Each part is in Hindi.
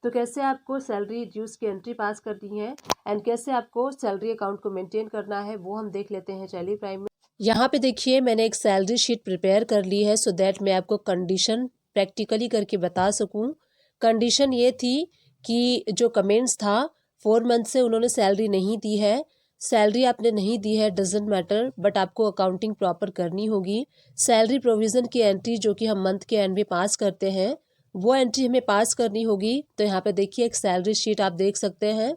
तो कैसे आपको सैलरी ड्यूज की एंट्री पास करनी है एंड कैसे आपको सैलरी अकाउंट को मेंटेन करना है वो हम देख लेते हैं टैली प्राइम में। यहाँ पे देखिए मैंने एक सैलरी शीट प्रिपेयर कर ली है सो दैट मैं आपको कंडीशन प्रैक्टिकली करके बता सकूं। कंडीशन ये थी कि जो कमेंट्स था 4 मंथ से उन्होंने सैलरी नहीं दी है, सैलरी आपने नहीं दी है डजेंट मैटर, बट आपको अकाउंटिंग प्रॉपर करनी होगी। सैलरी प्रोविज़न की एंट्री जो कि हम मंथ के एंड में पास करते हैं वो एंट्री हमें पास करनी होगी। तो यहाँ पे देखिए एक सैलरी शीट आप देख सकते हैं,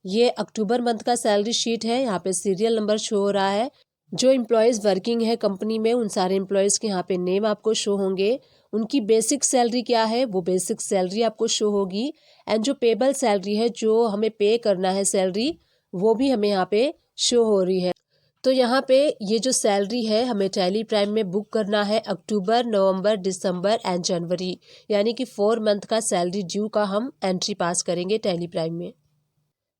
ये अक्टूबर मंथ का सैलरी शीट है। यहाँ पे सीरियल नंबर शो हो रहा है। जो एम्प्लॉयज़ वर्किंग है कंपनी में उन सारे एम्प्लॉयज़ के यहाँ पे नेम आपको शो होंगे। उनकी बेसिक सैलरी क्या है वो बेसिक सैलरी आपको शो होगी एंड जो पेबल सैलरी है जो हमें पे करना है सैलरी वो भी हमें यहाँ पे शो हो रही है। तो यहाँ पे ये जो सैलरी है हमें टैली प्राइम में बुक करना है अक्टूबर, नवंबर, दिसंबर एंड जनवरी, यानी कि 4 मंथ का सैलरी ड्यू का हम एंट्री पास करेंगे टैली प्राइम में।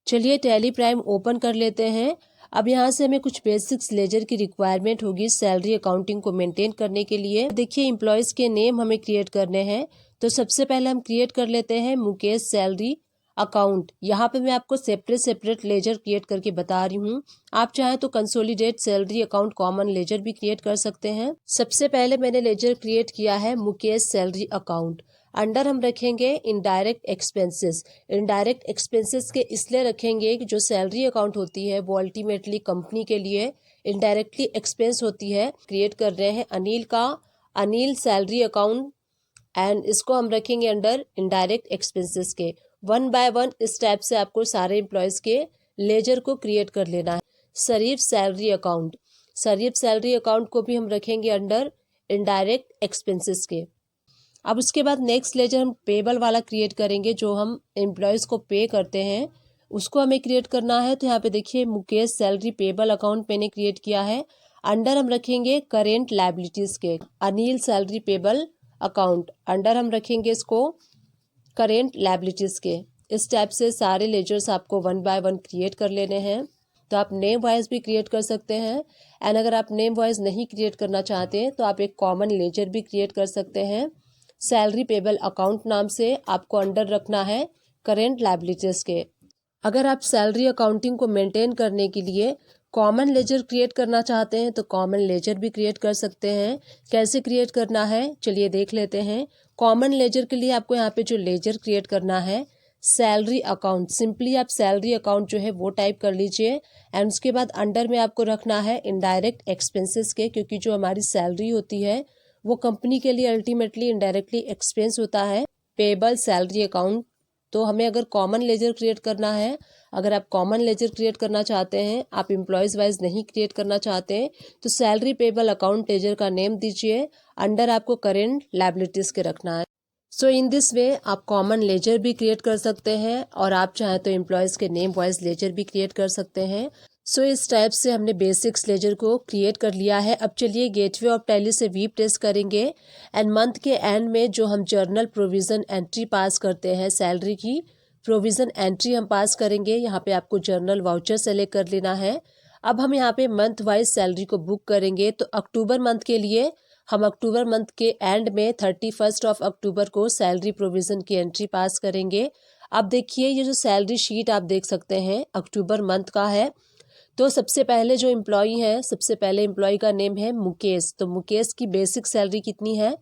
चलिए टैली प्राइम ओपन कर लेते हैं। अब यहाँ से हमें कुछ बेसिक्स लेजर की रिक्वायरमेंट होगी सैलरी अकाउंटिंग को मेंटेन करने के लिए। देखिए एम्प्लॉयज़ के नेम हमें क्रिएट करने हैं, तो सबसे पहले हम क्रिएट कर लेते हैं मुकेश सैलरी अकाउंट। यहाँ पे मैं आपको सेपरेट लेजर क्रिएट करके बता रही हूँ। आप चाहें तो consolidate salary account common ledger भी क्रिएट कर सकते हैं। सबसे पहले मैंने लेजर क्रिएट किया है मुकेश सैलरी अकाउंट। अंडर हम रखेंगे इनडायरेक्ट एक्सपेंसेस। इनडायरेक्ट एक्सपेंसेस के इसलिए रखेंगे कि जो सैलरी अकाउंट होती है वो अल्टीमेटली कंपनी के लिए इनडायरेक्टली एक्सपेंस होती है। क्रिएट कर रहे हैं अनिल का, अनिल सैलरी अकाउंट एंड इसको हम रखेंगे अंडर इनडायरेक्ट एक्सपेंसेस के। 1 बाय 1 इस टाइप से आपको सारे एम्प्लॉयज़ के लेजर को क्रिएट कर लेना है। शरीफ सैलरी अकाउंट, शरीफ सैलरी अकाउंट को भी हम रखेंगे अंडर इनडायरेक्ट एक्सपेंसेस के। अब उसके बाद नेक्स्ट लेजर हम पेबल वाला क्रिएट करेंगे, जो हम एम्प्लॉयज़ को पे करते हैं उसको हमें क्रिएट करना है। तो यहाँ पे देखिए मुकेश सैलरी पेबल अकाउंट मैंने क्रिएट किया है। अंडर हम रखेंगे करेंट लायबिलिटीज़ के Anil salary payable account, under हम रखेंगे इसको करेंट लायबिलिटीज़ के। इस टाइप से सारे लेजर्स आपको 1 बाय 1 क्रिएट कर लेने हैं। तो आप नेम वाइज भी क्रिएट कर सकते हैं एंड अगर आप नेम वाइज नहीं क्रिएट करना चाहते हैं तो आप एक कॉमन लेजर भी क्रिएट कर सकते हैं। सैलरी पेबल अकाउंट नाम से आपको अंडर रखना है करेंट लायबिलिटीज़ के। अगर आप सैलरी अकाउंटिंग को मेंटेन करने के लिए कॉमन लेजर क्रिएट करना चाहते हैं तो कॉमन लेजर भी क्रिएट कर सकते हैं। कैसे क्रिएट करना है चलिए देख लेते हैं। कॉमन लेजर के लिए आपको यहाँ पे जो लेजर क्रिएट करना है सैलरी अकाउंट, सिंपली आप सैलरी अकाउंट जो है वो टाइप कर लीजिए एंड उसके बाद अंडर में आपको रखना है इनडायरेक्ट एक्सपेंसेस के, क्योंकि जो हमारी सैलरी होती है वो कंपनी के लिए अल्टीमेटली इनडायरेक्टली एक्सपेंस होता है। पेबल सैलरी अकाउंट, तो हमें अगर कॉमन लेजर क्रिएट करना है, अगर आप कॉमन लेजर क्रिएट करना चाहते हैं, आप एम्प्लॉयज़ वाइज नहीं क्रिएट करना चाहते हैं, तो सैलरी पेबल अकाउंट लेजर का नेम दीजिए, अंडर आपको करेंट लायबिलिटीज़ के रखना है। सो इन दिस वे आप कॉमन लेजर भी क्रिएट कर सकते हैं और आप चाहें तो एम्प्लॉयज़ के नेम वाइज लेजर भी क्रिएट कर सकते हैं। सो इस टाइप से हमने बेसिक्स लेजर को क्रिएट कर लिया है। अब चलिए गेटवे ऑफ टैली से वीप टेस्ट करेंगे एंड मंथ के एंड में जो हम जर्नल प्रोविज़न एंट्री पास करते हैं सैलरी की प्रोविज़न एंट्री हम पास करेंगे। यहाँ पे आपको जर्नल वाउचर सेलेक्ट कर लेना है। अब हम यहाँ पे मंथ वाइज सैलरी को बुक करेंगे। तो अक्टूबर मंथ के लिए हम अक्टूबर मंथ के एंड में 31 ऑफ अक्टूबर को सैलरी प्रोविज़न की एंट्री पास करेंगे। अब देखिए ये जो सैलरी शीट आप देख सकते हैं अक्टूबर मंथ का है। तो सबसे पहले जो एम्प्लॉई है, सबसे पहले एम्प्लॉई का नेम है मुकेश। तो मुकेश की बेसिक सैलरी कितनी है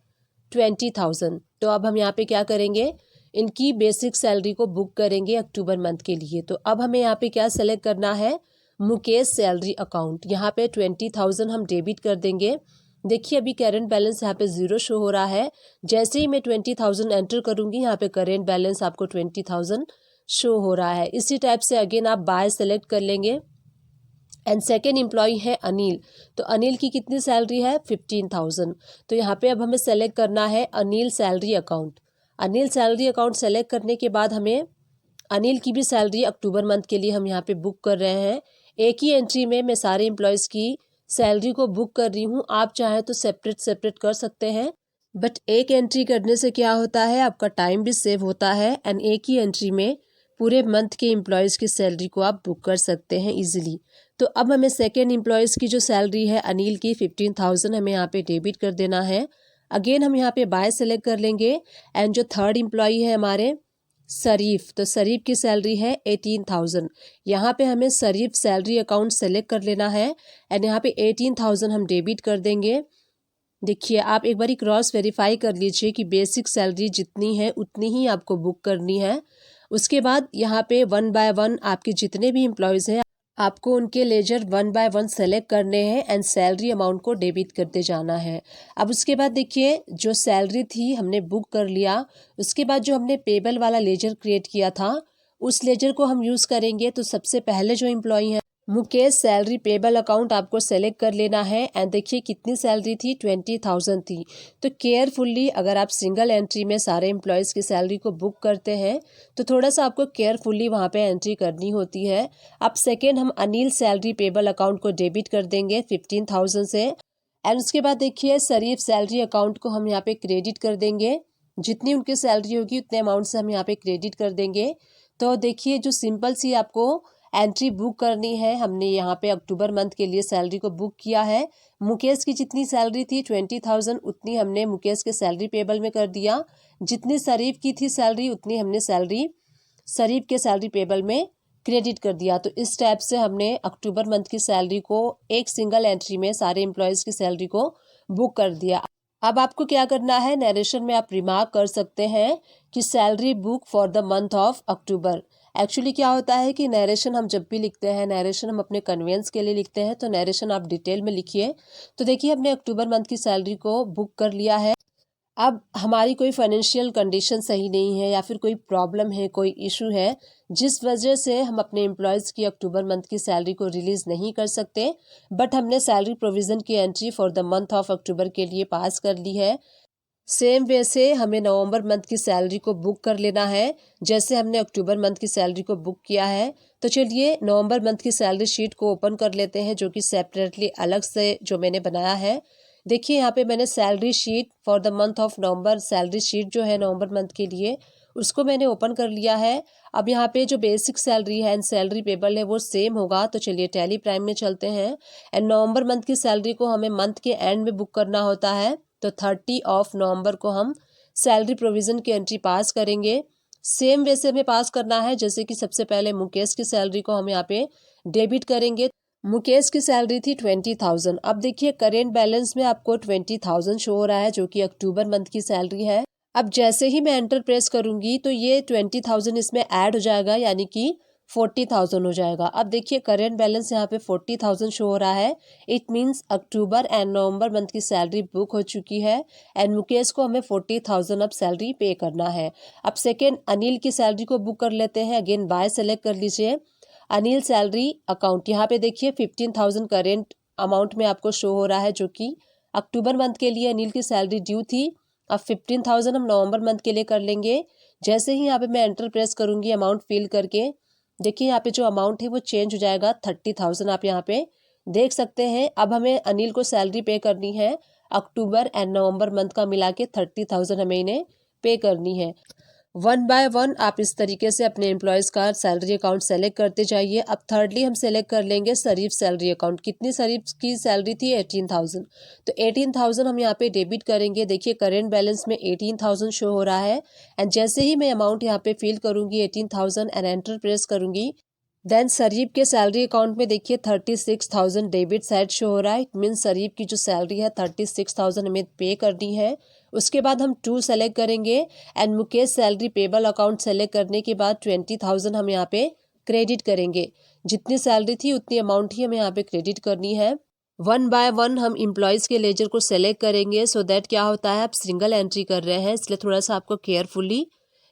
20,000। तो अब हम यहाँ पे क्या करेंगे, इनकी बेसिक सैलरी को बुक करेंगे अक्टूबर मंथ के लिए। तो अब हमें यहाँ पे क्या सेलेक्ट करना है, मुकेश सैलरी अकाउंट। यहाँ पे 20,000 हम डेबिट कर देंगे। देखिए अभी करेंट बैलेंस यहाँ पे 0 शो हो रहा है। जैसे ही मैं 20,000 एंटर करूँगी यहाँ पे करेंट बैलेंस आपको 20,000 शो हो रहा है। इसी टाइप से अगेन आप बाय सेलेक्ट कर लेंगे एंड सेकेंड एम्प्लॉई है अनिल। तो अनिल की कितनी सैलरी है 15,000। तो यहाँ पे अब हमें सेलेक्ट करना है Anil salary account. Anil salary account select करने के बाद हमें अनिल की भी सैलरी अक्टूबर मंथ के लिए हम यहाँ पे बुक कर रहे हैं। एक ही एंट्री में मैं सारे एम्प्लॉयज़ की सैलरी को बुक कर रही हूँ। आप चाहें तो सेपरेट कर सकते हैं, बट एक एंट्री करने से क्या होता है आपका टाइम भी सेव होता है एंड एक ही एंट्री में पूरे मंथ के एम्प्लॉयज़ की सैलरी को आप बुक कर सकते हैं इजीली। तो अब हमें सेकेंड एम्प्लॉयज़ की जो सैलरी है अनिल की 15,000 हमें यहाँ पे डेबिट कर देना है। अगेन हम यहाँ पे बाय सेलेक्ट कर लेंगे एंड जो थर्ड एम्प्लॉई है हमारे शरीफ, तो शरीफ की सैलरी है 18,000। यहाँ पे हमें शरीफ सैलरी अकाउंट सेलेक्ट कर लेना है एंड यहाँ पे 18,000 हम डेबिट कर देंगे। देखिए आप एक बारी क्रॉस वेरीफाई कर लीजिए कि बेसिक सैलरी जितनी है उतनी ही आपको बुक करनी है। उसके बाद यहाँ पे 1 बाय 1 आपके जितने भी एम्प्लॉयज़ हैं आपको उनके लेजर 1 बाय 1 सेलेक्ट करने हैं एंड सैलरी अमाउंट को डेबिट करते जाना है। अब उसके बाद देखिए जो सैलरी थी हमने बुक कर लिया, उसके बाद जो हमने पेबल वाला लेजर क्रिएट किया था उस लेजर को हम यूज़ करेंगे। तो सबसे पहले जो एम्प्लॉई हैं मुकेश सैलरी पेबल अकाउंट आपको सेलेक्ट कर लेना है एंड देखिए कितनी सैलरी थी 20,000 थी। तो केयरफुल्ली अगर आप सिंगल एंट्री में सारे एम्प्लॉयज़ की सैलरी को बुक करते हैं तो थोड़ा सा आपको केयरफुल्ली वहाँ पे एंट्री करनी होती है। अब सेकेंड हम अनिल सैलरी पेबल अकाउंट को डेबिट कर देंगे 15,000 से एंड उसके बाद देखिए शरीफ सैलरी अकाउंट को हम यहाँ पे क्रेडिट कर देंगे। जितनी उनकी सैलरी होगी उतने अमाउंट से हम यहाँ पे क्रेडिट कर देंगे। तो देखिए जो सिंपल सी आपको एंट्री बुक करनी है, हमने यहाँ पे अक्टूबर मंथ के लिए सैलरी को बुक किया है। मुकेश की जितनी सैलरी थी 20,000 उतनी हमने मुकेश के सैलरी पेबल में कर दिया। जितनी शरीफ की थी सैलरी उतनी हमने सैलरी शरीफ के सैलरी पेबल में क्रेडिट कर दिया। तो इस टाइप से हमने अक्टूबर मंथ की सैलरी को एक सिंगल एंट्री में सारे एम्प्लॉयज़ की सैलरी को बुक कर दिया। अब आपको क्या करना है, नरेशन में आप रिमार्क कर सकते हैं कि salary book for the month of October. Actually क्या होता है कि नरेशन हम जब भी लिखते हैं, नरेशन हम अपने कन्वेंस के लिए लिखते हैं, तो नरेशन आप डिटेल में लिखिए। तो देखिए हमने अक्टूबर मंथ की सैलरी को बुक कर लिया है। अब हमारी कोई फाइनेंशियल कंडीशन सही नहीं है या फिर कोई प्रॉब्लम है, कोई इशू है जिस वजह से हम अपने एम्प्लॉयज़ की अक्टूबर मंथ की सैलरी को रिलीज़ नहीं कर सकते, बट हमने सैलरी प्रोविज़न की entry for the month of अक्टूबर के लिए पास कर ली है। सेम वे से हमें नवंबर मंथ की सैलरी को बुक कर लेना है जैसे हमने अक्टूबर मंथ की सैलरी को बुक किया है। तो चलिए नवंबर मंथ की सैलरी शीट को ओपन कर लेते हैं जो कि सेपरेटली अलग से जो मैंने बनाया है। देखिए यहाँ पे मैंने salary sheet for the month of November, salary sheet जो है नवंबर मंथ के लिए उसको मैंने ओपन कर लिया है। अब यहाँ पे जो बेसिक सैलरी है एंड सैलरी पेबल है वो सेम होगा। तो चलिए टैली प्राइम में चलते हैं एंड नवंबर मंथ की सैलरी को हमें मंथ के एंड में बुक करना होता है। तो 30 ऑफ नवंबर को हम सैलरी प्रोविज़न की एंट्री पास करेंगे। सेम वे से हमें पास करना है जैसे कि सबसे पहले मुकेश की सैलरी को हम यहाँ पे डेबिट करेंगे। मुकेश की सैलरी थी 20,000। अब देखिए करेंट बैलेंस में आपको 20,000 शो हो रहा है जो कि अक्टूबर मंथ की सैलरी है। अब जैसे ही मैं एंटर प्रेस करूंगी तो ये 20,000 इसमें ऐड हो जाएगा यानी कि 40,000 हो जाएगा। अब देखिए करेंट बैलेंस यहाँ पे 40,000 शो हो रहा है। It means October and November month की सैलरी बुक हो चुकी है एंड मुकेश को हमें 40,000 अब सैलरी पे करना है। अब सेकेंड अनिल की सैलरी को बुक कर लेते हैं। अगेन बाय सेलेक्ट कर लीजिए अनिल सैलरी अकाउंट। यहाँ पे देखिए 15,000 करेंट अमाउंट में आपको शो हो रहा है जो कि अक्टूबर मंथ के लिए अनिल की सैलरी ड्यू थी। अब 15,000 हम नवंबर मंथ के लिए कर लेंगे। जैसे ही यहाँ पे मैं एंटर प्रेस करूँगी अमाउंट फिल करके देखिए यहाँ पे जो अमाउंट है वो चेंज हो जाएगा 30,000 आप यहाँ पे देख सकते हैं। अब हमें अनिल को सैलरी पे करनी है अक्टूबर एंड नवंबर मंथ का मिला के 30,000 हमें इन्हें पे करनी है। 1 बाय 1 आप इस तरीके से अपने एम्प्लॉयज़ का सैलरी अकाउंट सेलेक्ट करते जाइए। अब थर्डली हम सेलेक्ट कर लेंगे शरीफ सैलरी अकाउंट। कितनी शरीफ की सैलरी थी 18,000। तो 18,000 हम यहाँ पे डेबिट करेंगे। देखिए करेंट बैलेंस में 18,000 शो हो रहा है एंड जैसे ही मैं अमाउंट यहाँ पे फिल करूँगी 18,000 एंड एंटर प्रेस करूँगी देन शरीफ के सैलरी अकाउंट में देखिए 36,000 डेबिट साइड शो हो रहा है। इट मीन्स शरीफ की जो सैलरी है 36,000 हमें पे करनी है। उसके बाद हम 2 सेलेक्ट करेंगे and Mukesh salary payable account select करने के बाद 20,000 हम यहाँ पे क्रेडिट करेंगे। जितनी सैलरी थी उतनी अमाउंट ही हमें यहाँ पे क्रेडिट करनी है। 1 बाय 1 हम एम्प्लॉयज़ के लेजर को सेलेक्ट करेंगे सो दैट क्या होता है आप सिंगल एंट्री कर रहे हैं इसलिए थोड़ा सा आपको केयरफुली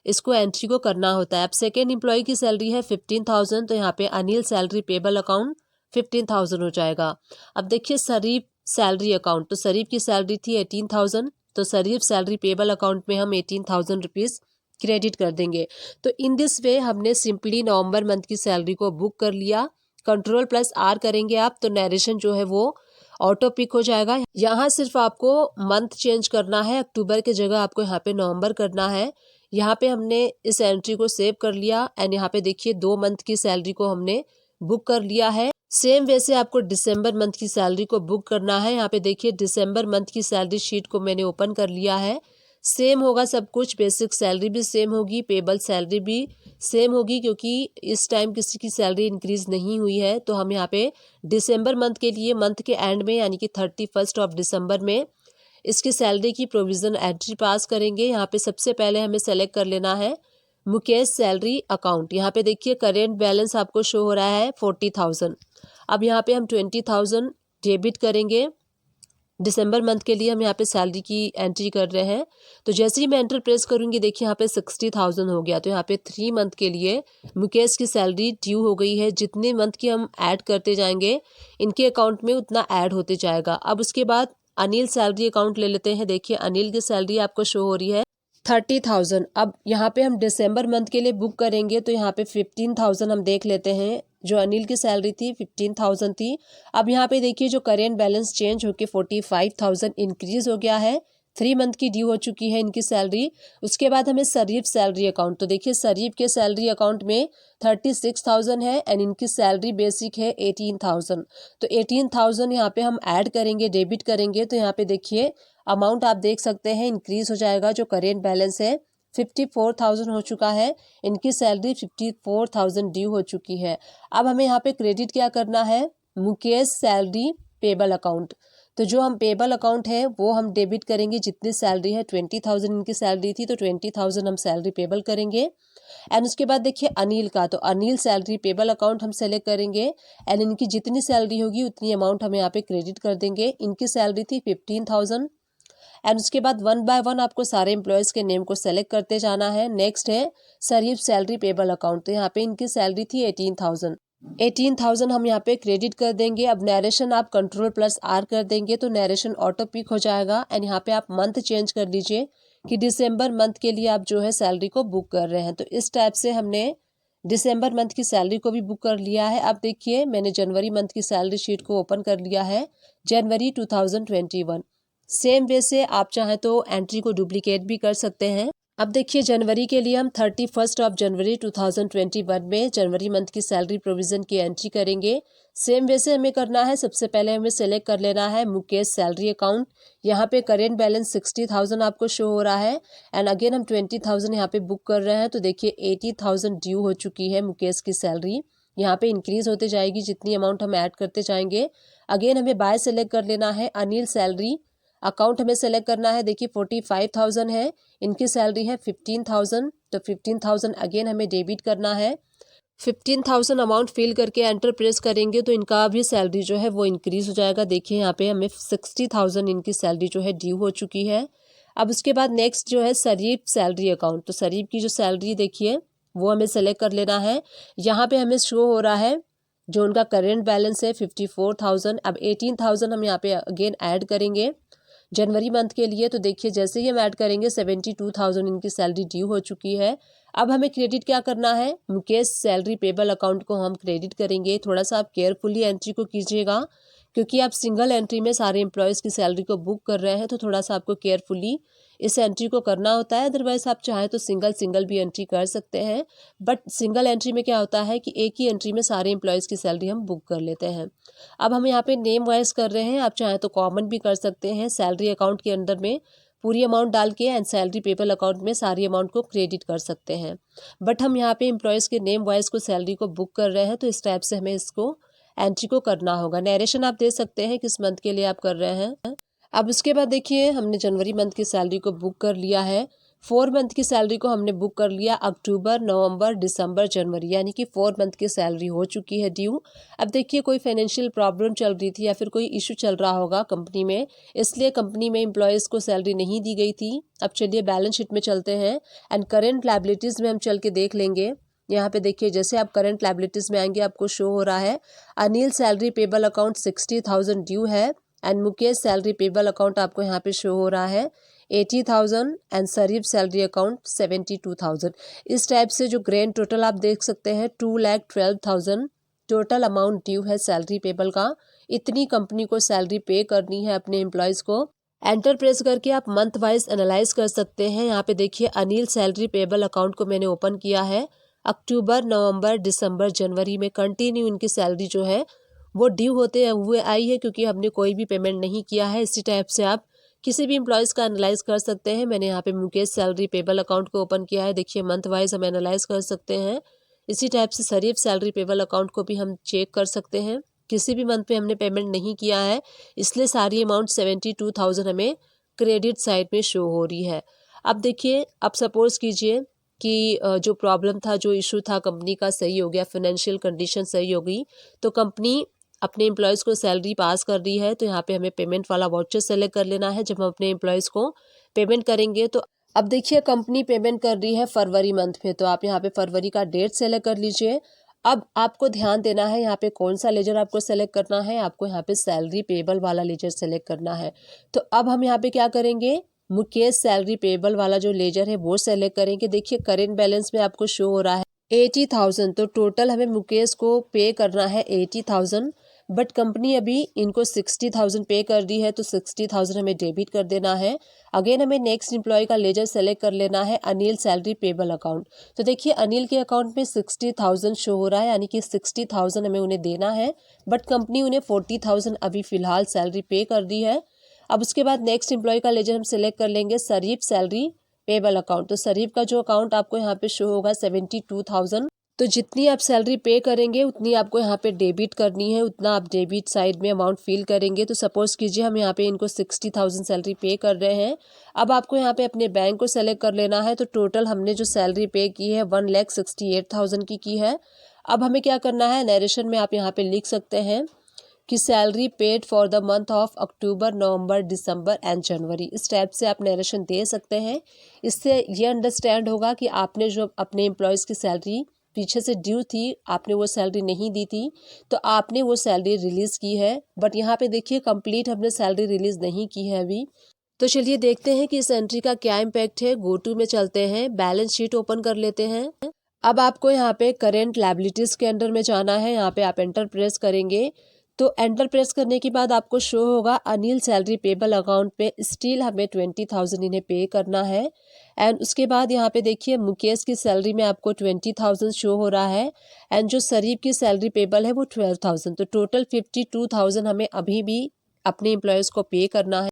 इसको एंट्री को करना होता है। अब सेकेंड एम्प्लॉय की सैलरी है 15,000 तो यहाँ पे अनिल सैलरी पेबल अकाउंट 15,000 हो जाएगा। अब देखिए शरीफ सैलरी अकाउंट, तो शरीफ की सैलरी थी 18,000 तो शरीफ सैलरी पेबल अकाउंट में हम 18,000 रुपीज़ क्रेडिट कर देंगे। तो इन दिस वे हमने सिंपली नवंबर मंथ की सैलरी को बुक कर लिया। Ctrl+R करेंगे आप तो नरेशन जो है वो ऑटो पिक हो जाएगा। यहाँ सिर्फ आपको मंथ चेंज करना है, अक्टूबर की जगह आपको यहाँ पे नवंबर करना है। यहाँ पे हमने इस एंट्री को सेव कर लिया एंड यहाँ पे देखिए 2 मंथ की सैलरी को हमने बुक कर लिया है। सेम वैसे आपको दिसंबर मंथ की सैलरी को बुक करना है। यहाँ पे देखिए दिसंबर मंथ की सैलरी शीट को मैंने ओपन कर लिया है। सेम होगा सब कुछ, बेसिक सैलरी भी सेम होगी, पेबल सैलरी भी सेम होगी, क्योंकि इस टाइम किसी की सैलरी इंक्रीज नहीं हुई है। तो हम यहाँ पे दिसंबर मंथ के लिए मंथ के एंड में यानी कि 31 ऑफ दिसंबर में इसकी सैलरी की प्रोविज़न एंट्री पास करेंगे। यहाँ पे सबसे पहले हमें सेलेक्ट कर लेना है मुकेश सैलरी अकाउंट। यहाँ पे देखिए करेंट बैलेंस आपको शो हो रहा है 40,000। अब यहाँ पे हम 20,000 डेबिट करेंगे। दिसंबर मंथ के लिए हम यहाँ पे सैलरी की एंट्री कर रहे हैं। तो जैसे ही मैं एंटर प्रेस करूँगी देखिए यहाँ पे 60,000 हो गया। तो यहाँ पे 3 मंथ के लिए मुकेश की सैलरी ड्यू हो गई है। जितने मंथ की हम ऐड करते जाएंगे इनके अकाउंट में उतना ऐड होते जाएगा। अब उसके बाद अनिल सैलरी अकाउंट ले लेते हैं। देखिए अनिल की सैलरी आपको शो हो रही है 30,000। अब यहाँ पे हम दिसंबर मंथ के लिए बुक करेंगे तो यहाँ पे 15,000 हम देख लेते हैं। जो अनिल की सैलरी थी 15,000 थी। अब यहाँ पे देखिए जो करेंट बैलेंस चेंज होके 45,000 इंक्रीज हो गया है। 3 मंथ की ड्यू हो चुकी है इनकी सैलरी। उसके बाद हमें शरीफ सैलरी अकाउंट, तो देखिए शरीफ के सैलरी अकाउंट में 36,000 है एंड इनकी सैलरी बेसिक है 18,000। तो 18,000 यहाँ पे हम ऐड करेंगे, डेबिट करेंगे। तो यहाँ पे देखिए अमाउंट आप देख सकते हैं इंक्रीज हो जाएगा। जो करेंट बैलेंस है 54,000 हो चुका है। इनकी सैलरी 54,000 ड्यू हो चुकी है। अब हमें यहाँ पे क्रेडिट क्या करना है, मुकेश सैलरी पेबल अकाउंट। तो जो हम पेबल अकाउंट है वो हम डेबिट करेंगे। जितनी सैलरी है 20,000 इनकी सैलरी थी तो 20,000 हम सैलरी पेबल करेंगे। एंड उसके बाद देखिए अनिल का, तो अनिल सैलरी पेबल अकाउंट हम सेलेक्ट करेंगे एंड इनकी जितनी सैलरी होगी उतनी अमाउंट हम यहाँ पे क्रेडिट कर देंगे। इनकी सैलरी थी 15,000 एंड उसके बाद 1 बाय 1 आपको सारे एम्प्लॉयज़ के नेम को सेलेक्ट करते जाना है। नेक्स्ट है शरीफ सैलरी पेबल अकाउंट। तो यहाँ पे इनकी सैलरी थी 18,000 हम यहाँ पे क्रेडिट कर देंगे। अब नरेशन आप Ctrl+R कर देंगे तो नरेशन ऑटो पिक हो जाएगा। एंड यहाँ पे आप मंथ चेंज कर लीजिए कि दिसंबर मंथ के लिए आप जो है सैलरी को बुक कर रहे हैं। तो इस टाइप से हमने दिसंबर मंथ की सैलरी को भी बुक कर लिया है। अब देखिए मैंने जनवरी मंथ की सैलरी शीट को ओपन कर लिया है, जनवरी 2021। सेम वे से आप चाहें तो एंट्री को डुप्लीकेट भी कर सकते हैं। अब देखिए जनवरी के लिए हम 31 ऑफ जनवरी 2021 में जनवरी मंथ की सैलरी प्रोविज़न की एंट्री करेंगे। सेम वे से हमें करना है। सबसे पहले हमें सेलेक्ट कर लेना है मुकेश सैलरी अकाउंट। यहाँ पे करेंट बैलेंस 60,000 आपको शो हो रहा है एंड अगेन हम 20,000 यहाँ पे बुक कर रहे हैं। तो देखिए 80,000 ड्यू हो चुकी है मुकेश की सैलरी। यहाँ पे इंक्रीज होते जाएगी जितनी अमाउंट हम ऐड करते जाएंगे। अगेन हमें बाय सेलेक्ट कर लेना है। अनिल सैलरी अकाउंट हमें सेलेक्ट करना है। देखिए 45,000 है, इनकी सैलरी है 15,000। तो 15,000 अगेन हमें डेबिट करना है। 15,000 अमाउंट फिल करके एंटर प्रेस करेंगे तो इनका भी सैलरी जो है वो इंक्रीज हो जाएगा। देखिए यहाँ पे हमें 60,000 इनकी सैलरी जो है ड्यू हो चुकी है। अब उसके बाद नेक्स्ट जो है शरीफ सैलरी अकाउंट। तो शरीफ की जो सैलरी देखिए वो हमें सेलेक्ट कर लेना है। यहाँ पे हमें शो हो रहा है जो उनका करेंट बैलेंस है 54,000। अब 18,000 हम यहाँ पे अगेन ऐड करेंगे जनवरी मंथ के लिए। तो देखिए जैसे ही हम ऐड करेंगे 72,000 इनकी सैलरी ड्यू हो चुकी है। अब हमें क्रेडिट क्या करना है, मुकेश सैलरी पेबल अकाउंट को हम क्रेडिट करेंगे। थोड़ा सा आप केयरफुली एंट्री को कीजिएगा क्योंकि आप सिंगल एंट्री में सारे एम्प्लॉयज़ की सैलरी को बुक कर रहे हैं। तो थोड़ा सा आपको केयरफुली इस एंट्री को करना होता है। अदरवाइज आप चाहें तो सिंगल भी एंट्री कर सकते हैं। बट सिंगल एंट्री में क्या होता है कि एक ही एंट्री में सारे एम्प्लॉयज़ की सैलरी हम बुक कर लेते हैं। अब हम यहाँ पे नेम वाइज कर रहे हैं, आप चाहें तो कॉमन भी कर सकते हैं। सैलरी अकाउंट के अंदर में पूरी अमाउंट डाल के एंड सैलरी पेबल अकाउंट में सारी अमाउंट को क्रेडिट कर सकते हैं। बट हम यहाँ पे एम्प्लॉयज़ के नेम वाइज को सैलरी को बुक कर रहे हैं तो इस टाइप से हमें इसको एंट्री को करना होगा। नरेशन आप दे सकते हैं किस मंथ के लिए आप कर रहे हैं। अब उसके बाद देखिए हमने जनवरी मंथ की सैलरी को बुक कर लिया है। 4 मंथ की सैलरी को हमने बुक कर लिया। अक्टूबर, नवंबर, दिसंबर, जनवरी यानी कि 4 मंथ की सैलरी हो चुकी है ड्यू। अब देखिए कोई फाइनेंशियल प्रॉब्लम चल रही थी या फिर कोई इशू चल रहा होगा कंपनी में, इसलिए कंपनी में एम्प्लॉयज़ को सैलरी नहीं दी गई थी। अब चलिए बैलेंस शीट में चलते हैं एंड करेंट लायबिलिटीज़ में हम चल के देख लेंगे। यहाँ पे देखिए जैसे आप करंट लायबिलिटीज़ में आएंगे आपको शो हो रहा है Anil salary payable account 60,000 due है and Mukesh salary payable account आपको यहाँ पे शो हो रहा है 80,000 एंड शरीफ सैलरी अकाउंट 72,000। इस टाइप से जो ग्रैंड टोटल आप देख सकते हैं 2,12,000 टोटल अमाउंट ड्यू है सैलरी पेबल का। इतनी कंपनी को सैलरी पे करनी है अपने एम्प्लॉयज़ को। एंटर प्रेस करके आप मंथ वाइज एनालाइज कर सकते हैं। यहाँ पे देखिए अनिल सैलरी पेबल अकाउंट को मैंने ओपन किया है। अक्टूबर, नवंबर, दिसंबर, जनवरी में कंटिन्यू इनकी सैलरी जो है वो ड्यू होते हुए आई है क्योंकि हमने कोई भी पेमेंट नहीं किया है। इसी टाइप से आप किसी भी एम्प्लॉयज़ का एनालाइज कर सकते हैं। मैंने यहाँ पे मुकेश सैलरी पेबल अकाउंट को ओपन किया है। देखिए मंथ वाइज हम एनालाइज कर सकते हैं। इसी टाइप से शरीफ सैलरी पेबल अकाउंट को भी हम चेक कर सकते हैं। किसी भी मंथ पे हमने पेमेंट नहीं किया है, इसलिए सारी अमाउंट 72,000 हमें क्रेडिट साइड में शो हो रही है। अब देखिए, अब सपोज़ कीजिए कि जो प्रॉब्लम था, जो इशू था कंपनी का सही हो गया, फाइनेंशियल कंडीशन सही हो गई, तो कंपनी अपने एम्प्लॉयज़ को सैलरी पास कर रही है। तो यहाँ पे हमें पेमेंट वाला वाउचर सेलेक्ट कर लेना है। जब हम अपने एम्प्लॉयज़ को पेमेंट करेंगे तो अब देखिए कंपनी पेमेंट कर रही है फरवरी मंथ में, तो आप यहाँ पे फरवरी का डेट सेलेक्ट कर लीजिए। अब आपको ध्यान देना है यहाँ पे कौन सा लेजर आपको सेलेक्ट करना है। आपको यहाँ पे सैलरी पेबल वाला लेजर सेलेक्ट करना है। तो अब हम यहाँ पे क्या करेंगे, मुकेश सैलरी पेबल वाला जो लेजर है वो सेलेक्ट करेंगे। देखिए करेंट बैलेंस में आपको शो हो रहा है 80,000, तो टोटल हमें मुकेश को पे करना है 80,000, बट कंपनी अभी इनको 60,000 पे कर दी है, तो 60,000 हमें डेबिट कर देना है। अगेन हमें नेक्स्ट एम्प्लॉय का लेजर सेलेक्ट कर लेना है, अनिल सैलरी पेबल अकाउंट। तो देखिए अनिल के अकाउंट में 60,000 शो हो रहा है, यानी कि 60,000 हमें उन्हें देना है, बट कंपनी उन्हें 40,000 अभी फिलहाल सैलरी पे कर दी है। अब उसके बाद नेक्स्ट एम्प्लॉय का लेजर हम सेलेक्ट कर लेंगे, शरीफ सैलरी पेबल अकाउंट। तो शरीफ का जो अकाउंट आपको यहाँ पे शो होगा 72,000। तो जितनी आप सैलरी पे करेंगे उतनी आपको यहाँ पे डेबिट करनी है, उतना आप डेबिट साइड में अमाउंट फिल करेंगे। तो सपोज कीजिए हम यहाँ पे इनको 60,000 सैलरी पे कर रहे हैं। अब आपको यहाँ पे अपने बैंक को सेलेक्ट कर लेना है। तो टोटल हमने जो सैलरी पे की है 1,68,000 की है। अब हमें क्या करना है, नरेशन में आप यहाँ पे लिख सकते हैं कि salary paid for the month of October, November, December and January. इस टाइप से आप नरेशन दे सकते हैं। इससे ये अंडरस्टैंड होगा कि आपने जो अपने एम्प्लॉयज़ की सैलरी पीछे से ड्यू थी, आपने वो सैलरी नहीं दी थी, तो आपने वो सैलरी रिलीज़ की है। बट यहाँ पे देखिए कंप्लीट हमने सैलरी रिलीज़ नहीं की है अभी। तो चलिए देखते हैं कि इस एंट्री का क्या इम्पैक्ट है। गो टू में चलते हैं, बैलेंस शीट ओपन कर लेते हैं। अब आपको यहाँ पे करेंट लायबिलिटीज़ के अंडर में जाना है। यहाँ पे आप एंटर प्रेस करेंगे, तो एंटर प्रेस करने के बाद आपको शो होगा अनिल सैलरी पेबल अकाउंट पे स्टिल हमें 20,000 इन्हें पे करना है। एंड उसके बाद यहाँ पे देखिए मुकेश की सैलरी में आपको 20,000 शो हो रहा है, एंड जो शरीफ की सैलरी पेबल है वो 12,000। तो टोटल 52,000 हमें अभी भी अपने एम्प्लॉयज़ को पे करना है।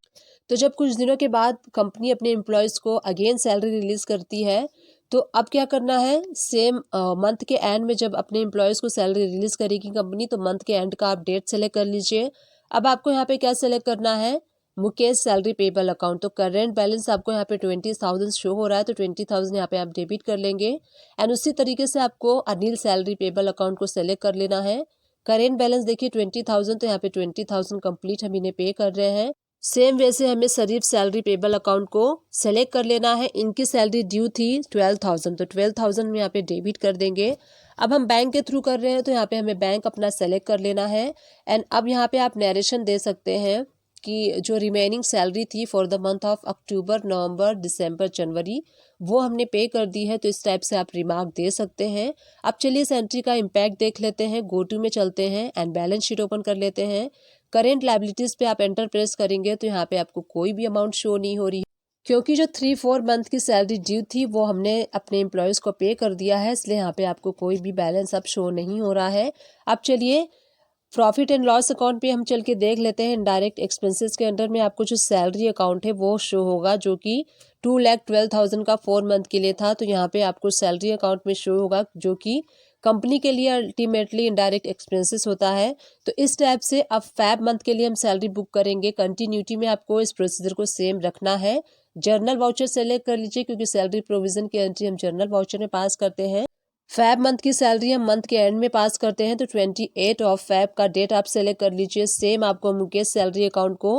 तो जब कुछ दिनों के बाद कंपनी अपने एम्प्लॉयज़ को अगेन सैलरी रिलीज़ करती है, तो अब क्या करना है, सेम मंथ के एंड में जब अपने एम्प्लॉयज़ को सैलरी रिलीज़ करेगी कंपनी, तो मंथ के एंड का आप डेट सेलेक्ट कर लीजिए। अब आपको यहाँ पे क्या सेलेक्ट करना है, मुकेश सैलरी पेबल अकाउंट। तो करेंट बैलेंस आपको यहाँ पे 20,000 शो हो रहा है, तो 20,000 यहाँ पे आप डेबिट कर लेंगे। एंड उसी तरीके से आपको अनिल सैलरी पेबल अकाउंट को सेलेक्ट कर लेना है। करेंट बैलेंस देखिए 20,000, तो यहाँ पे 20,000 कंप्लीट हम इन्हें पे कर रहे हैं। सेम वैसे हमें शरीफ सैलरी पेबल अकाउंट को सेलेक्ट कर लेना है। इनकी सैलरी ड्यू थी 12,000, तो 12,000 में यहाँ पे डेबिट कर देंगे। अब हम बैंक के थ्रू कर रहे हैं, तो यहाँ पे हमें बैंक अपना सेलेक्ट कर लेना है। एंड अब यहाँ पे आप नरेशन दे सकते हैं कि जो रिमेनिंग सैलरी थी for the month of October, November, December, January, वो हमने पे कर दी है। तो इस टाइप से आप रिमार्क दे सकते हैं। अब चलिए इस एंट्री का इम्पैक्ट देख लेते हैं। गो टू में चलते हैं एंड बैलेंस शीट ओपन कर लेते हैं। करेंट लायबिलिटीज़ पे आप एंटर प्रेस करेंगे, तो यहाँ पे आपको कोई भी अमाउंट शो नहीं हो रही, क्योंकि जो 3-4 मंथ की सैलरी ड्यू थी वो हमने अपने एम्प्लॉयज़ को पे कर दिया है, इसलिए यहाँ पे आपको कोई भी बैलेंस अब शो नहीं हो रहा है। अब चलिए प्रॉफिट एंड लॉस अकाउंट पे हम चल के देख लेते हैं। डायरेक्ट एक्सपेंसेस के अंडर में आपको जो सैलरी अकाउंट है वो शो होगा, जो कि 2,12,000 का 4 मंथ के लिए था। तो यहाँ पे आपको सैलरी अकाउंट में शो होगा, जो कि कंपनी के लिए अल्टीमेटली इनडायरेक्ट एक्सपेंसेस होता है। तो इस टाइप से अब फैब मंथ के लिए हम सैलरी बुक करेंगे। कंटिन्यूटी में आपको इस प्रोसीजर को सेम रखना है। जर्नल वाउचर सेलेक्ट कर लीजिए, क्योंकि सैलरी प्रोविजन की एंट्री हम जर्नल वाउचर में पास करते हैं। फैब मंथ की सैलरी हम मंथ के एंड में पास करते हैं, तो 28 ऑफ फैब का डेट आप सेलेक्ट कर लीजिए। सेम आपको मुकेश सैलरी अकाउंट को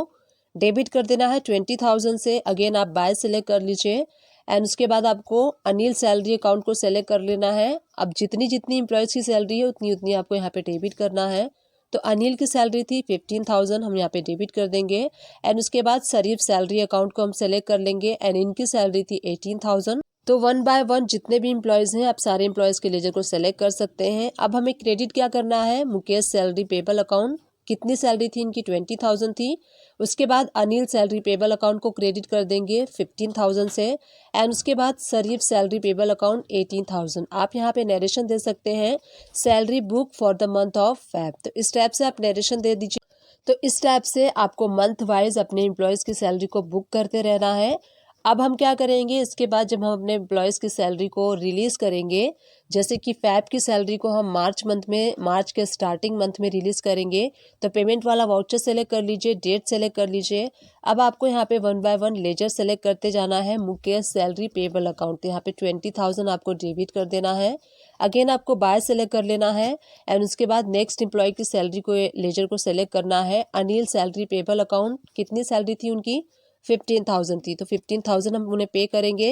डेबिट कर देना है 20,000 से। अगेन आप बाय सेलेक्ट कर लीजिए, एंड उसके बाद आपको अनिल सैलरी अकाउंट को सेलेक्ट कर लेना है। अब जितनी जितनी एम्प्लॉयज़ की सैलरी है उतनी उतनी आपको यहाँ पे डेबिट करना है। तो अनिल की सैलरी थी 15,000, हम यहाँ पे डेबिट कर देंगे। एंड उसके बाद शरीफ सैलरी अकाउंट को हम सेलेक्ट कर लेंगे, एंड इनकी सैलरी थी 18,000। तो 1 बाय 1 जितने भी एम्प्लॉयज़ हैं आप सारे एम्प्लॉयज़ के लेजर को सेलेक्ट कर सकते हैं। अब हमें क्रेडिट क्या करना है, मुकेश सैलरी पेबल अकाउंट, कितनी सैलरी थी इनकी 20,000 थी। उसके बाद अनिल सैलरी पेबल अकाउंट को क्रेडिट कर देंगे 15,000 से, एंड उसके बाद शरीफ सैलरी पेबल अकाउंट 18,000। आप यहाँ पे नरेशन दे सकते हैं, salary book for the month of Feb. तो इस टाइप से आप नरेशन दे दीजिए। तो इस टाइप से आपको मंथ वाइज अपने एम्प्लॉयज़ की सैलरी को बुक करते रहना है। अब हम क्या करेंगे, इसके बाद जब हम अपने एम्प्लॉयज़ की सैलरी को रिलीज़ करेंगे, जैसे कि फ़ैब की सैलरी को हम मार्च के स्टार्टिंग मंथ में रिलीज़ करेंगे, तो पेमेंट वाला वाउचर सेलेक्ट कर लीजिए, डेट सेलेक्ट कर लीजिए। अब आपको यहाँ पे 1 बाय 1 लेजर सेलेक्ट करते जाना है, मुकेश सैलरी पेएबल अकाउंट, तो यहाँ पे 20,000 आपको डेबिट कर देना है। अगेन आपको बाय सेलेक्ट कर लेना है एंड उसके बाद नेक्स्ट एम्प्लॉय की सैलरी को लेजर को सेलेक्ट करना है। अनिल सैलरी पेएबल अकाउंट, कितनी सैलरी थी उनकी, 15,000 थी, तो 15,000 हम उन्हें पे करेंगे।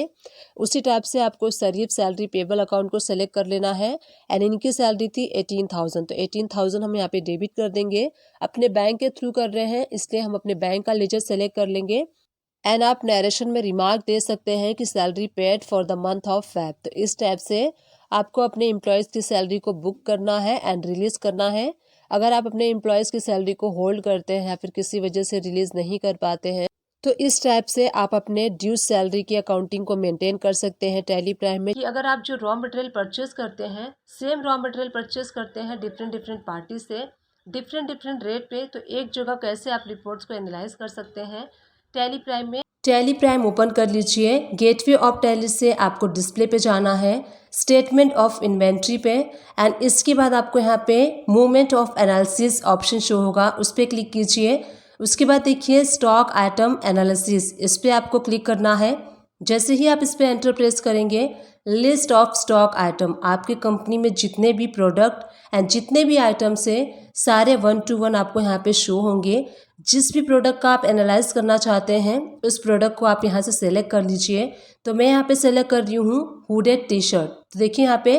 उसी टाइप से आपको सरीफ सैलरी पेएबल अकाउंट को सेलेक्ट कर लेना है एंड इनकी सैलरी थी 18,000, तो 18,000 हम यहाँ पे डेबिट कर देंगे। अपने बैंक के थ्रू कर रहे हैं इसलिए हम अपने बैंक का लेजर सेलेक्ट कर लेंगे एंड आप नरेशन में रिमार्क दे सकते हैं कि salary paid for the month of fab. तो इस टाइप से आपको अपने एम्प्लॉयज़ की सैलरी को बुक करना है एंड रिलीज़ करना है। अगर आप अपने एम्प्लॉयज़ की सैलरी को होल्ड करते हैं या फिर किसी वजह से रिलीज़ नहीं कर पाते हैं, तो इस टाइप से आप अपने ड्यू सैलरी की अकाउंटिंग को मेंटेन कर सकते हैं टैली प्राइम में। कि अगर आप जो रॉ मटेरियल परचेस करते हैं, सेम रॉ मटेरियल परचेस करते हैं डिफरेंट पार्टी से डिफरेंट रेट पे, तो एक जगह कैसे आप रिपोर्ट्स को एनालाइज कर सकते हैं टैली प्राइम में। टैली प्राइम ओपन कर लीजिए, गेटवे ऑफ टैली से आपको डिस्प्ले पे जाना है, स्टेटमेंट ऑफ इन्वेंट्री पे एंड इसके बाद आपको यहाँ पे movement of analysis option show होगा, उस पर क्लिक कीजिए। उसके बाद देखिए स्टॉक आइटम एनालिसिस, इस पर आपको क्लिक करना है। जैसे ही आप इस पर एंटर प्रेस करेंगे, लिस्ट ऑफ स्टॉक आइटम, आपकी कंपनी में जितने भी प्रोडक्ट एंड जितने भी आइटम्स है सारे 1 to 1 आपको यहाँ पे शो होंगे। जिस भी प्रोडक्ट का आप एनालाइज करना चाहते हैं उस प्रोडक्ट को आप यहाँ से सेलेक्ट कर लीजिए। तो मैं यहाँ पे सेलेक्ट कर रही हूँ हुडेड टी शर्ट, तो देखिए यहाँ पे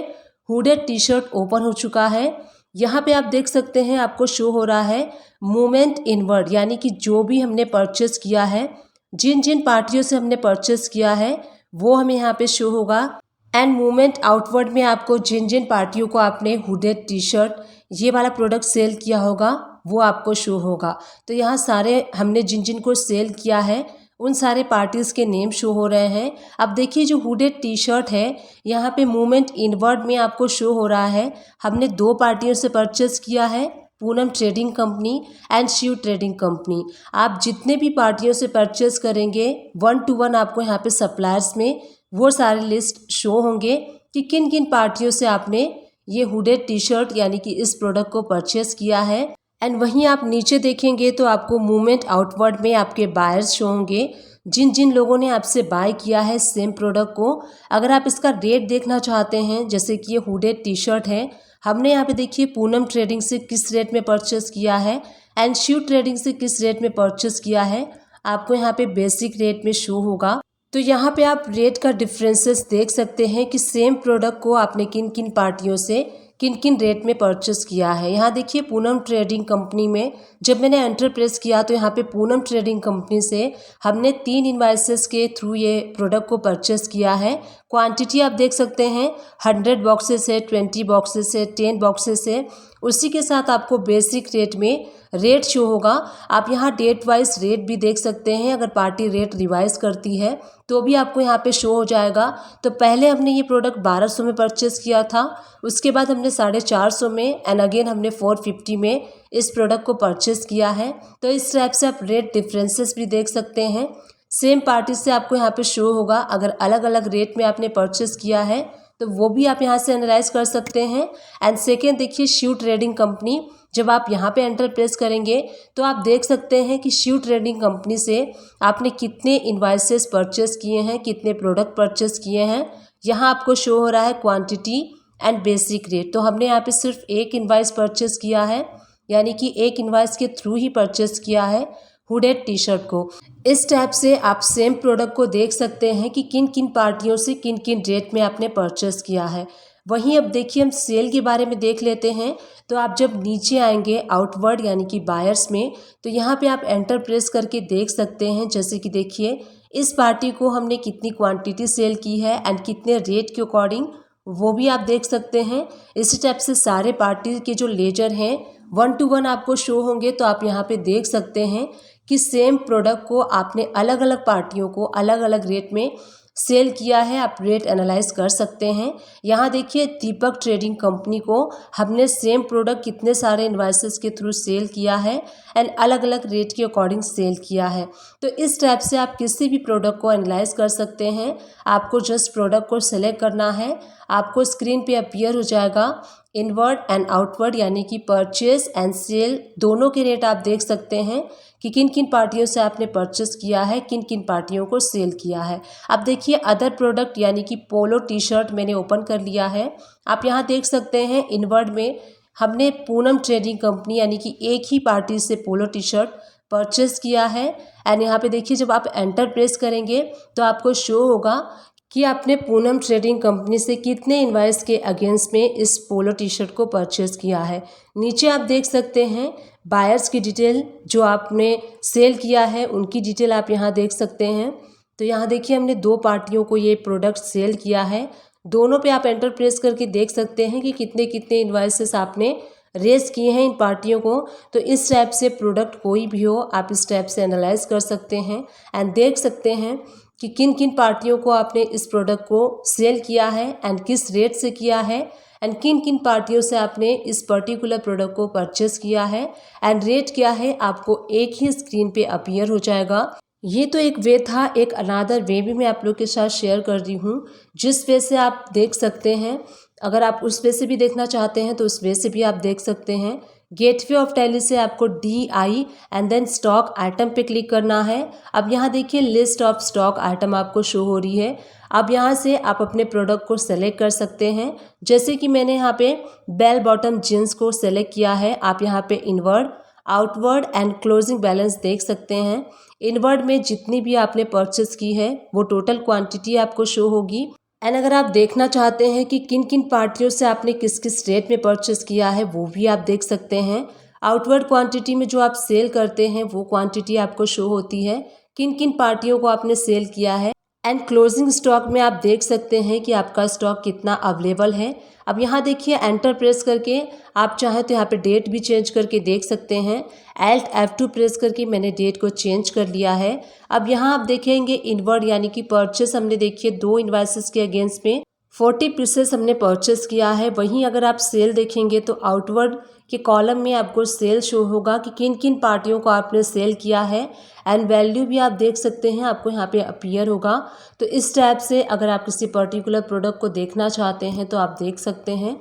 हुडेड टी शर्ट ओपन हो चुका है। यहाँ पे आप देख सकते हैं आपको शो हो रहा है मूवमेंट इनवर्ड, यानी कि जो भी हमने परचेस किया है, जिन जिन पार्टियों से हमने परचेस किया है वो हमें यहाँ पे शो होगा एंड मूवमेंट आउटवर्ड में आपको जिन जिन पार्टियों को आपने हुडेड टी शर्ट ये वाला प्रोडक्ट सेल किया होगा वो आपको शो होगा। तो यहाँ सारे हमने जिन जिन को सेल किया है उन सारे पार्टीज़ के नेम शो हो रहे हैं। अब देखिए जो हुडेड टी शर्ट है यहाँ पे मूवमेंट इनवर्ड में आपको शो हो रहा है, हमने 2 पार्टियों से परचेस किया है, Poonam trading company and Shiv trading company. आप जितने भी पार्टियों से परचेस करेंगे 1 to 1 आपको यहाँ पे सप्लायर्स में वो सारे लिस्ट शो होंगे कि किन किन पार्टियों से आपने ये हुडेड टी शर्ट यानी कि इस प्रोडक्ट को परचेस किया है। एंड वहीं आप नीचे देखेंगे तो आपको मूवमेंट आउटवर्ड में आपके बायर्स शो होंगे, जिन जिन लोगों ने आपसे बाय किया है सेम प्रोडक्ट को। अगर आप इसका रेट देखना चाहते हैं, जैसे कि ये हुडेड टी शर्ट है, हमने यहाँ पे देखिए पूनम ट्रेडिंग से किस रेट में परचेस किया है एंड शिव ट्रेडिंग से किस रेट में परचेस किया है, आपको यहाँ पे बेसिक रेट में शो होगा। तो यहाँ पे आप रेट का डिफरेंसेस देख सकते हैं कि सेम प्रोडक्ट को आपने किन किन पार्टियों से किन किन रेट में परचेस किया है। यहाँ देखिए पूनम ट्रेडिंग कंपनी में जब मैंने एंटर प्रेस किया तो यहाँ पे पूनम ट्रेडिंग कंपनी से हमने 3 इनवाइसेस के थ्रू ये प्रोडक्ट को परचेस किया है। क्वांटिटी आप देख सकते हैं 100 बॉक्सेस है, 20 बॉक्सेस है, 10 बॉक्सेस है। उसी के साथ आपको बेसिक रेट में रेट शो होगा। आप यहाँ डेट वाइज रेट भी देख सकते हैं, अगर पार्टी रेट रिवाइज करती है तो भी आपको यहाँ पे शो हो जाएगा। तो पहले हमने ये प्रोडक्ट 1200 में परचेस किया था, उसके बाद हमने 450 में एंड अगेन हमने 450 में इस प्रोडक्ट को परचेस किया है। तो इस टाइप से आप रेट डिफरेंसेस भी देख सकते हैं। सेम पार्टी से आपको यहाँ पे शो होगा, अगर अलग अलग रेट में आपने परचेस किया है तो वो भी आप यहाँ से एनालाइज कर सकते हैं। एंड सेकेंड देखिए शिव ट्रेडिंग कंपनी, जब आप यहाँ पे एंटर प्रेस करेंगे तो आप देख सकते हैं कि शिव ट्रेडिंग कंपनी से आपने कितने इनवाइसेस परचेस किए हैं, कितने प्रोडक्ट परचेस किए हैं। यहाँ आपको शो हो रहा है क्वांटिटी एंड बेसिक रेट। तो हमने यहाँ पे सिर्फ एक इनवाइस परचेस किया है, यानी कि एक इनवाइस के थ्रू ही परचेस किया है हुडेड टी शर्ट को। इस टाइप से आप सेम प्रोडक्ट को देख सकते हैं कि किन किन पार्टियों से किन किन रेट में आपने परचेस किया है। वहीं अब देखिए हम सेल के बारे में देख लेते हैं। तो आप जब नीचे आएंगे आउटवर्ड यानी कि बायर्स में, तो यहाँ पे आप एंटर प्रेस करके देख सकते हैं, जैसे कि देखिए इस पार्टी को हमने कितनी क्वांटिटी सेल की है एंड कितने रेट के अकॉर्डिंग, वो भी आप देख सकते हैं। इसी टाइप से सारे पार्टी के जो लेजर हैं 1 to 1 आपको शो होंगे। तो आप यहाँ पे देख सकते हैं कि सेम प्रोडक्ट को आपने अलग अलग पार्टियों को अलग अलग रेट में सेल किया है आप रेट एनालाइज कर सकते हैं। यहाँ देखिए दीपक ट्रेडिंग कंपनी को हमने सेम प्रोडक्ट कितने सारे इन्वाइसेस के थ्रू सेल किया है एंड अलग अलग रेट के अकॉर्डिंग सेल किया है। तो इस टाइप से आप किसी भी प्रोडक्ट को एनालाइज कर सकते हैं। आपको जस्ट प्रोडक्ट को सेलेक्ट करना है, आपको स्क्रीन पे अपीयर हो जाएगा इनवर्ड एंड आउटवर्ड यानी कि परचेज एंड सेल दोनों के रेट आप देख सकते हैं कि किन किन पार्टियों से आपने परचेस किया है, किन किन पार्टियों को सेल किया है। अब देखिए अदर प्रोडक्ट यानी कि पोलो टी शर्ट मैंने ओपन कर लिया है। आप यहाँ देख सकते हैं इनवर्ड में हमने पूनम ट्रेडिंग कंपनी यानी कि एक ही पार्टी से पोलो टी शर्ट परचेस किया है एंड यहाँ पे देखिए जब आप एंटर प्रेस करेंगे तो आपको शो होगा कि आपने पूनम ट्रेडिंग कंपनी से कितने इनवाइस के अगेंस्ट में इस पोलो टी शर्ट को परचेस किया है। नीचे आप देख सकते हैं बायर्स की डिटेल, जो आपने सेल किया है उनकी डिटेल आप यहाँ देख सकते हैं। तो यहाँ देखिए हमने 2 पार्टियों को ये प्रोडक्ट सेल किया है। दोनों पे आप एंटर प्रेस करके देख सकते हैं कि कितने कितने इनवाइसेस आपने रेस किए हैं इन पार्टियों को। तो इस टाइप से प्रोडक्ट कोई भी हो आप इस टाइप से एनालाइज कर सकते हैं एंड देख सकते हैं कि किन किन पार्टियों को आपने इस प्रोडक्ट को सेल किया है एंड किस रेट से किया है एंड किन किन पार्टियों से आपने इस पर्टिकुलर प्रोडक्ट को परचेस किया है एंड रेट क्या है आपको एक ही स्क्रीन पे अपीयर हो जाएगा। ये तो एक वे था, एक अनादर वे भी मैं आप लोग के साथ शेयर कर रही हूँ जिस वे से आप देख सकते हैं। अगर आप उस वे से भी देखना चाहते हैं तो उस वे से भी आप देख सकते हैं। गेटवे ऑफ टैली से आपको DI and then stock item पे क्लिक करना है। अब यहाँ देखिए लिस्ट ऑफ स्टॉक आइटम आपको शो हो रही है। अब यहाँ से आप अपने प्रोडक्ट को सेलेक्ट कर सकते हैं। जैसे कि मैंने यहाँ पे बेल बॉटम जीन्स को सेलेक्ट किया है। आप यहाँ पे inward, outward and closing balance देख सकते हैं। इनवर्ड में जितनी भी आपने परचेस की है वो टोटल क्वांटिटी आपको शो होगी एंड अगर आप देखना चाहते हैं कि किन किन पार्टियों से आपने किस किस रेट में परचेस किया है वो भी आप देख सकते हैं। आउटवर्ड क्वांटिटी में जो आप सेल करते हैं वो क्वांटिटी आपको शो होती है, किन किन पार्टियों को आपने सेल किया है एंड क्लोजिंग स्टॉक में आप देख सकते हैं कि आपका स्टॉक कितना अवेलेबल है। अब यहाँ देखिए एंटर प्रेस करके आप चाहें तो यहाँ पे डेट भी चेंज करके देख सकते हैं। Alt F2 प्रेस करके मैंने डेट को चेंज कर लिया है। अब यहाँ आप देखेंगे इनवर्ड यानी कि परचेस हमने देखिए 2 इनवाइसेस के अगेंस्ट में 40 पीसेस हमने परचेस किया है। वहीं अगर आप सेल देखेंगे तो आउटवर्ड के कॉलम में आपको सेल शो होगा कि किन किन पार्टियों को आपने सेल किया है एंड वैल्यू भी आप देख सकते हैं आपको यहाँ पे अपीयर होगा। तो इस टाइप से अगर आप किसी पर्टिकुलर प्रोडक्ट को देखना चाहते हैं तो आप देख सकते हैं।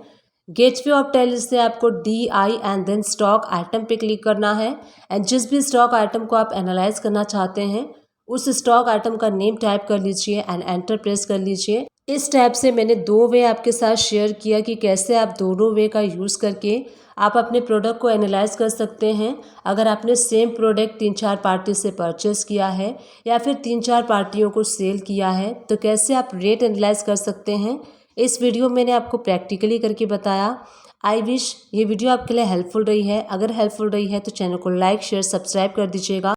गेटवे ऑफ टैली से आपको DI and then stock item पे क्लिक करना है एंड जिस भी स्टॉक आइटम को आप एनालाइज करना चाहते हैं उस स्टॉक आइटम का नेम टाइप कर लीजिए एंड एंटर प्रेस कर लीजिए। इस टाइप से मैंने 2 वे आपके साथ शेयर किया कि कैसे आप दोनों वे का यूज़ करके आप अपने प्रोडक्ट को एनालाइज कर सकते हैं। अगर आपने सेम प्रोडक्ट 3-4 पार्टी से परचेस किया है या फिर 3-4 पार्टियों को सेल किया है तो कैसे आप रेट एनालाइज कर सकते हैं। इस वीडियो में मैंने आपको प्रैक्टिकली करके बताया। आई विश ये वीडियो आपके लिए हेल्पफुल रही है। अगर हेल्पफुल रही है तो चैनल को लाइक शेयर सब्सक्राइब कर दीजिएगा।